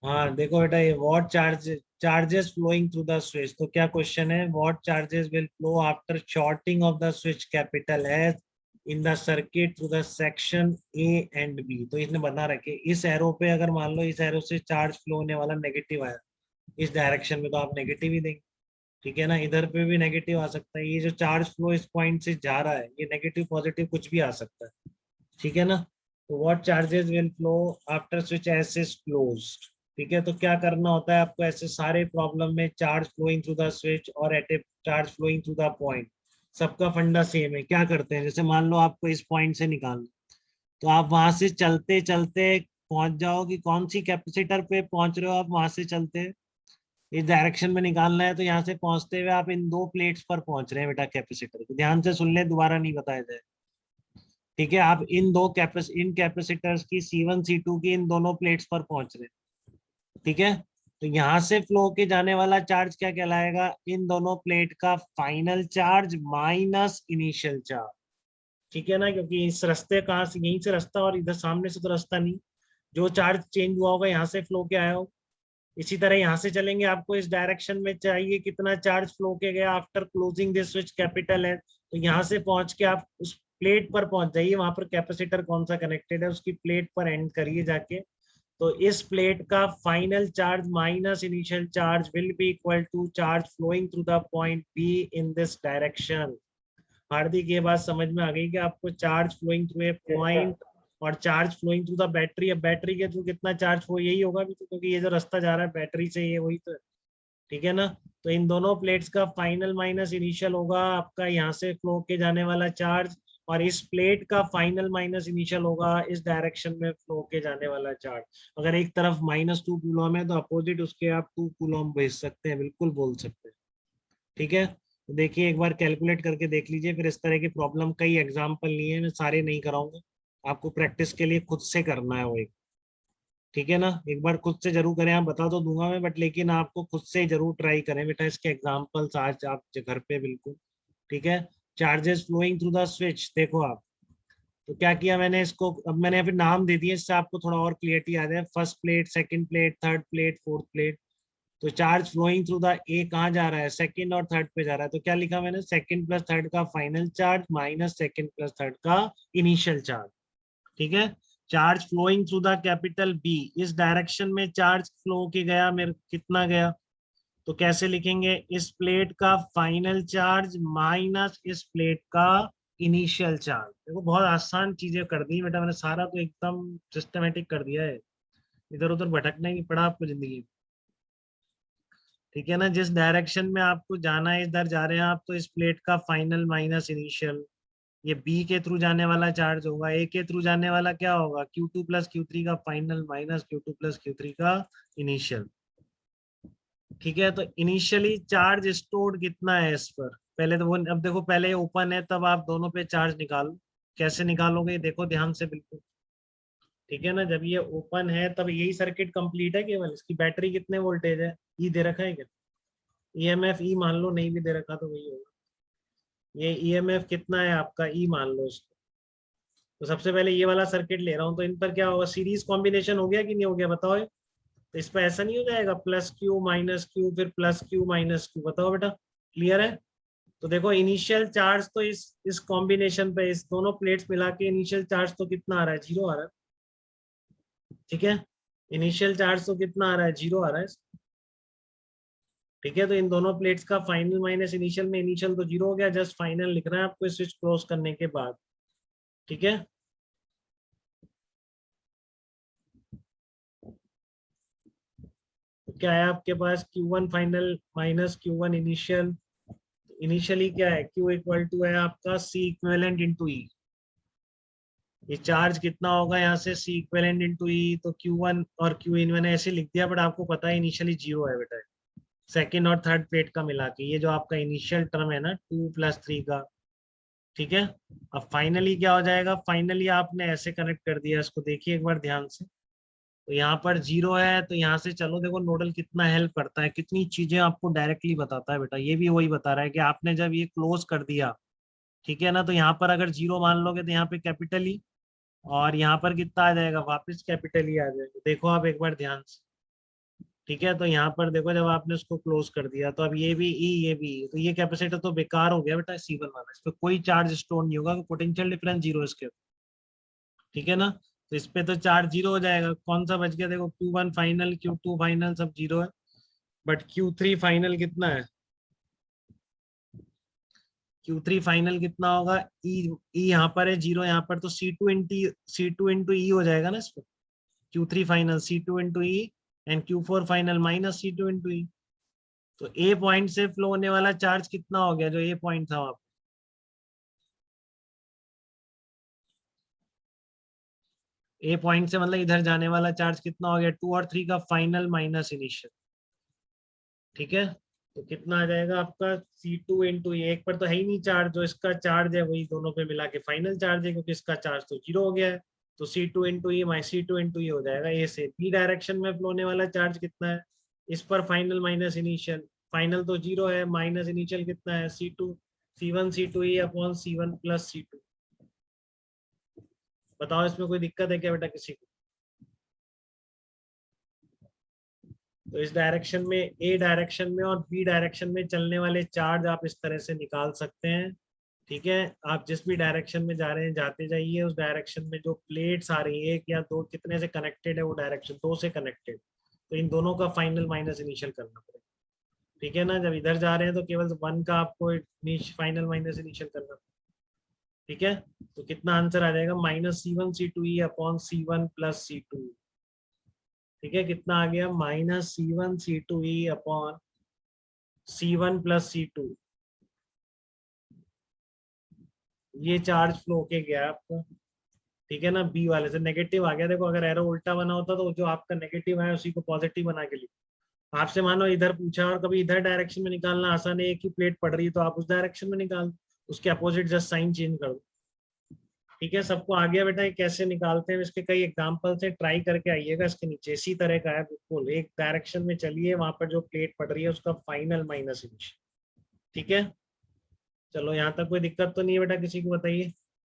हाँ देखो बेटा, ये what charges flowing through the switch, तो क्या क्वेश्चन है, what charges will flow after shorting off the switch capital S in the circuit through the section A and B. तो इसने बना रखे इस एरो पे, अगर मान लो इस एरो से चार्ज फ्लो होने वाला नेगेटिव आया इस डायरेक्शन में, तो आप नेगेटिव ही देंगे। ठीक है ना, इधर पे भी नेगेटिव आ सकता है, ये जो चार्ज फ्लो इस पॉइंट से जा रहा है ये नेगेटिव पॉजिटिव कुछ भी आ सकता है। ठीक है ना, तो what charges will flow after switch S is closed. ठीक है, तो क्या करना होता है आपको, ऐसे सारे प्रॉब्लम में charge flowing through the switch और at A charge flowing through the point, सबका फंडा सेम है। क्या करते हैं, जैसे मान लो आपको इस पॉइंट से निकालना, तो आप वहां से चलते चलते पहुंच जाओ कि कौन सी कैपेसिटर पे पहुंच रहे हो, आप वहां से चलते इस डायरेक्शन में निकालना है, तो यहाँ से पहुंचते हुए आप इन दो प्लेट्स पर पहुंच रहे हैं बेटा कैपेसिटर को, ध्यान से सुन ले, दोबारा नहीं बताया जाए। ठीक है, आप इन कैपेसिटर्स की C1 C2 की इन दोनों प्लेट्स पर पहुंच रहे हैं। ठीक है, तो यहाँ से फ्लो के जाने वाला चार्ज क्या कहलाएगा, इन दोनों प्लेट का final charge minus initial charge. ठीक है ना, क्योंकि इस रास्ते कहाँ से, यहीं से रास्ता, और इधर सामने से तो रास्ता नहीं, जो चार्ज चेंज हुआ होगा यहाँ से फ्लो के आया हो। इसी तरह यहाँ से चलेंगे, आपको इस डायरेक्शन में चाहिए कितना चार्ज फ्लो के गया after closing this switch capital है, तो यहाँ से पहुंच के आप उस प्लेट पर पहुंच जाइए, वहां पर कैपेसिटर कौन सा कनेक्टेड है उसकी प्लेट पर एंड करिए जाके। तो इस प्लेट का final charge minus initial charge will be equal to charge flowing through the point B in this direction. Hardik, ये बात समझ में आ गई कि आपको charge flowing through A point और charge flowing through the battery, अब बैटरी के थ्रू कितना चार्ज फ्लो, यही होगा भी तो, क्योंकि ये जो रास्ता जा रहा है बैटरी से, ये वही तो है। ठीक है ना, तो इन दोनों प्लेट्स का फाइनल माइनस इनिशियल होगा आपका यहाँ से फ्लो के जाने वाला चार्ज, और इस प्लेट का फाइनल माइनस इनिशियल होगा इस डायरेक्शन में फ्लो के जाने वाला चार्ज। अगर एक तरफ -2 कूलम है तो अपोजिट उसके आप 2 कूलम भेज सकते हैं, बिल्कुल बोल सकते हैं। ठीक है, तो देखिए एक बार कैलकुलेट करके देख लीजिए, फिर इस तरह की प्रॉब्लम कई एग्जाम्पल लिए हैं, मैं सारे नहीं कराऊंगा, आपको प्रैक्टिस के लिए खुद से करना है वो एक। ठीक है ना, एक बार खुद से जरूर करें, आप बता तो दूंगा मैं, बट लेकिन आपको खुद से जरूर ट्राई करें बेटा इसके एग्जाम्पल्स आज आप घर पे बिल्कुल। ठीक है, charges flowing through the switch, देखो आप, तो क्या किया मैंने इसको, अब मैंने फिर नाम दे दिए, इससे आपको थोड़ा और क्लियरिटी आ जाए, first plate, second plate, third plate, fourth plate. तो charge flowing through the A कहाँ जा रहा है, सेकंड और थर्ड पे जा रहा है, तो क्या लिखा मैंने, सेकंड प्लस थर्ड का final charge minus second plus third का इनिशियल चार्ज। ठीक है, charge flowing through the capital B, इस डायरेक्शन में चार्ज फ्लो के गया मेरे, कितना गया, तो कैसे लिखेंगे, इस प्लेट का फाइनल चार्ज माइनस इस प्लेट का इनिशियल चार्ज। देखो बहुत आसान चीजें कर दी बेटा मैंने, सारा तो एकदम सिस्टमेटिक कर दिया है, इधर उधर भटकना ही नहीं पड़ा आपको जिंदगी में। ठीक है ना, जिस डायरेक्शन में आपको जाना है इधर जा रहे हैं आप, तो इस प्लेट का फाइनल माइनस इनिशियल, ये बी के थ्रू जाने वाला चार्ज होगा, ए के थ्रू जाने वाला क्या होगा, Q2 प्लस Q3 का final minus Q2 plus Q3 का इनिशियल। ठीक है, तो इनिशियली चार्ज स्टोर्ड कितना है इस पर, पहले तो वो, अब देखो पहले ओपन है तब आप दोनों पे चार्ज निकालो, कैसे निकालोगे देखो ध्यान से बिल्कुल। ठीक है ना, जब ये ओपन है तब यही सर्किट कंप्लीट है, केवल इसकी बैटरी कितने वोल्टेज है, ई दे रखा है क्या, EMF ई मान लो, नहीं भी दे रखा तो वही होगा, ये EMF कितना है आपका, ई मान लो इसको। तो सबसे पहले ये वाला सर्किट ले रहा हूँ, तो इन पर क्या होगा, सीरीज कॉम्बिनेशन हो गया कि नहीं हो गया बताओ, तो इस पर ऐसा नहीं हो जाएगा प्लस क्यू माइनस क्यू फिर प्लस क्यू माइनस क्यू, बताओ बेटा, क्लियर है। तो देखो इनिशियल चार्ज तो इस कॉम्बिनेशन पे, इस दोनों प्लेट्स मिला के इनिशियल चार्ज तो कितना आ रहा है, 0 आ रहा है। ठीक है, इनिशियल चार्ज तो कितना आ रहा है, 0 आ रहा है। ठीक है, तो इन दोनों प्लेट्स का फाइनल माइनस इनिशियल में, इनिशियल तो 0 हो गया, जस्ट फाइनल लिख रहे हैं आपको स्विच क्लोज करने के बाद। ठीक है, तो क्या है आपके पास, Q1 final minus Q1 initial, initially क्या है, Q इक्वल टू है आपका C इक्विवेलेंट इंटू ई, ये चार्ज कितना होगा यहाँ से, C इक्विवेलेंट इंटू ई, तो Q1 और Q इन मैंने ऐसे लिख दिया, बट आपको पता है इनिशियली 0 है बेटा, सेकेंड और थर्ड प्लेट का मिला के, ये जो आपका इनिशियल टर्म है ना 2 + 3 का। ठीक है, अब फाइनली क्या हो जाएगा, फाइनली आपने ऐसे कनेक्ट कर दिया इसको, देखिए एक बार ध्यान से, तो यहाँ पर 0 है, तो यहाँ से चलो देखो नोडल कितना हेल्प करता है, कितनी चीजें आपको डायरेक्टली बताता है बेटा, ये भी वही बता रहा है कि आपने जब ये क्लोज कर दिया, ठीक है ना, तो यहाँ पर अगर 0 मान लोगे तो यहाँ पे कैपिटल ही, और यहाँ पर कितना आ जाएगा, वापस कैपिटल ही आ जाएगा, देखो आप एक बार ध्यान से। ठीक है, तो यहाँ पर देखो जब आपने उसको क्लोज कर दिया तो अब ये भी ई ये भी E, तो ये कैपेसिटर तो बेकार हो गया बेटा C1 वाला, इस पे कोई चार्ज स्टोर नहीं होगा, पोटेंशियल डिफरेंस जीरो इसके, ठीक है ना। तो इस पे तो चार्ज जीरो हो जाएगा, कौन सा बच गया देखो, Q1 फाइनल Q2 फाइनल सब जीरो है, बट Q3 फाइनल कितना है, Q3 फाइनल कितना होगा, ई यहाँ पर है जीरो, यहाँ पर तो C2 इंटू ई हो जाएगा ना इस पे, Q3 final C2 into E and Q4 final minus C2 into E. तो ए पॉइंट से फ्लो होने वाला चार्ज कितना हो गया, जो ए पॉइंट था वहां पे, ए पॉइंट से मतलब इधर जाने वाला चार्ज कितना हो गया, 2 और 3 का फाइनल माइनस इनिशियल, ठीक है। तो कितना आ जाएगा आपका C2 इंटू एक पर तो है ही नहीं चार्ज, जो इसका चार्ज है वही दोनों पे मिला के फाइनल चार्ज है, क्योंकि इसका चार्ज तो जीरो हो गया है। तो C2 इंटू हो जाएगा, ए से बी डायरेक्शन में फ्लो होने वाला चार्ज कितना है, इस पर फाइनल माइनस इनिशियल, फाइनल तो जीरो है, माइनस इनिशियल कितना है C1 C2 upon C1 plus C2। बताओ इसमें कोई दिक्कत है क्या बेटा किसी को। तो इस डायरेक्शन में, ए डायरेक्शन में और बी डायरेक्शन में चलने वाले चार्ज आप इस तरह से निकाल सकते हैं, ठीक है। आप जिस भी डायरेक्शन में जा रहे हैं जाते जाइए, उस डायरेक्शन में जो प्लेट्स आ रही है, एक या दो, कितने से कनेक्टेड है वो डायरेक्शन, दो से कनेक्टेड, तो इन दोनों का फाइनल माइनस इनिशियल करना पड़ेगा, ठीक है ना। जब इधर जा रहे हैं तो केवल वन का आपको फाइनल माइनस इनिशियल करना पड़ेगा, ठीक है। तो कितना आंसर आ जाएगा, -C1 C2 upon C1 plus C2, ठीक है। कितना आ गया, -C1 C2 upon C1 plus C2, ये चार्ज फ्लो के गया आपका, ठीक है ना। बी वाले से नेगेटिव आ गया, देखो अगर एरो उल्टा बना होता तो जो आपका नेगेटिव है उसी को पॉजिटिव बना के लिखो। आपसे मानो इधर पूछा और कभी इधर डायरेक्शन में निकालना आसान है, एक ही प्लेट पड़ रही है तो आप उस डायरेक्शन में निकाल दो, उसके अपोजिट जस्ट साइन चेंज कर दो, ठीक है। सबको आ गया बेटा ये कैसे निकालते हैं, इसके कई एग्जांपल्स हैं, ट्राई करके आइएगा, इसके नीचे इसी तरह का है बिल्कुल, एक डायरेक्शन में चलिए, वहां पर जो प्लेट पड़ रही है उसका फाइनल माइनस इनिशियल, ठीक है। चलो यहाँ तक कोई दिक्कत तो नहीं है बेटा किसी को, बताइए।